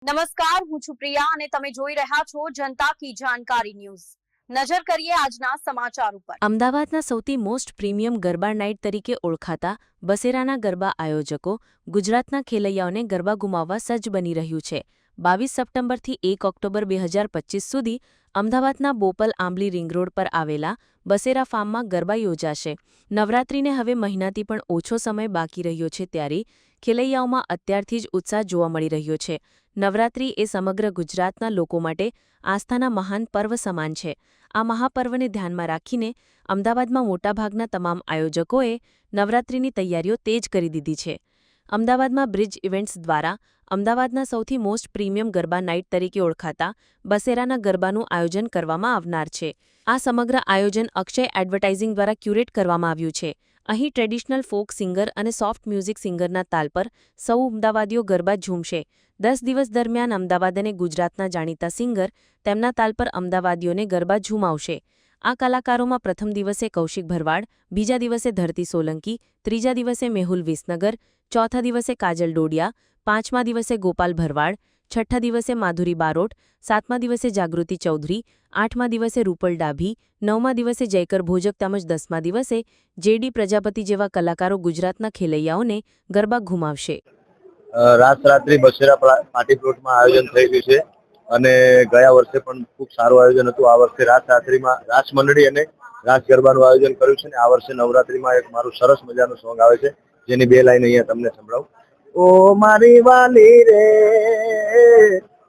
નમસ્કાર, હું છું પ્રિયા અને તમે જોઈ રહ્યા છો જનતા કી જાણકારી ન્યૂઝ। નજર કરીએ આજના સમાચાર ઉપર। અમદાવાદના સૌથી મોસ્ટ પ્રીમિયમ ગરબા નાઇટ તરીકે ઓળખાતા બસેરાના ગરબા આયોજકો ગુજરાતના ખેલૈયાઓને ગરબા ગુમાવવા સજ્જ બની રહ્યું છે। 22 સપ્ટેમ્બરથી 1 ઓક્ટોબર 2025 સુધી અમદાવાદના બોપલ આંબલી રિંગ રોડ પર આવેલા બસેરા ફાર્મમાં ગરબા યોજાશે। નવરાત્રિને હવે મહિનાથી પણ ઓછો સમય બાકી રહ્યો છે ત્યારે ખેલૈયાઓમાં અત્યારથી જ ઉત્સાહ જોવા મળી રહ્યો છે। નવરાત્રિ એ સમગ્ર ગુજરાતના લોકો માટે આસ્થાના મહાન પર્વ સમાન છે। આ મહાપર્વને ધ્યાનમાં રાખીને અમદાવાદમાં મોટાભાગના તમામ આયોજકોએ નવરાત્રિની તૈયારીઓ તેજ કરી દીધી છે। અમદાવાદમાં બ્રિજ ઇવેન્ટ્સ દ્વારા અમદાવાદના સૌથી મોસ્ટ પ્રીમિયમ ગરબા નાઇટ તરીકે ઓળખાતા બસેરાના ગરબાનું આયોજન કરવામાં આવનાર છે। આ સમગ્ર આયોજન અક્ષય એડવર્ટાઇઝિંગ દ્વારા ક્યુરેટ કરવામાં આવ્યું છે। અહીં ટ્રેડિશનલ ફોક સિંગર અને સોફ્ટ મ્યુઝિક સિંગરના તાલ પર સૌ અમદાવાદીઓ ગરબા ઝૂમશે। 10 દિવસ દરમિયાન અમદાવાદ અને ગુજરાતના જાણીતા સિંગર તેમના તાલ પર અમદાવાદીઓને ગરબા ઝૂમાવશે। આ કલાકારોમાં પ્રથમ દિવસે કૌશિક ભરવાડ, બીજા દિવસે ધરતી સોલંકી, ત્રીજા દિવસે મેહુલ વિસનગર, ચોથા દિવસે કાજલ ડોડિયા, પાંચમા દિવસે ગોપાલ ભરવાડ, છઠ્ઠા દિવસે માધુરી બારોટ, સાતમા દિવસે જાગૃતિ ચૌધરી, આઠમા દિવસે રૂપલ ડાભી, નવમા દિવસે જયકર ભોજક તેમજ 10મા દિવસે જેડી પ્રજાપતિ જેવા કલાકારો ગુજરાતના ખેલૈયાઓને ગરબા ઘુમાવશે। રાત્રિ બસેરા પાર્ટી પ્લોટમાં આયોજન થઈ રહ્યું છે અને ગયા વર્ષે પણ ખૂબ સારું આયોજન હતું। આ વર્ષે રાત્રિમાં રાસ મંડળી અને રાસ ગરબાનું આયોજન કર્યું છે અને આ વર્ષે નવરાત્રિમાં એક મારું સરસ મજાનું સોંગ આવે છે જેની બે લાઈન અહીંયા તમને સંભળાવું। ઓ મારી વાલી રે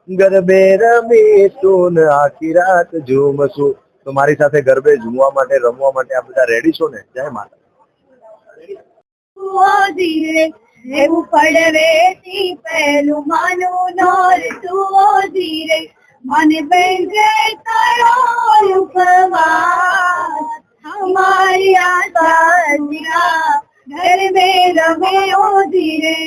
ગરબે રમીશું ને આખી રાત ઝૂમશું। તો મારી સાથે ગરબે ઝૂમવા માટે રમવા માટે આ બધા રેડી છો ને? જય માતા। એવું પડવેથી પહેલું માનું નોર તું ધીરે મને બેંગે તારો ઉપવાસ હમારી આશા ગરબે રમે ઓ ધીરે।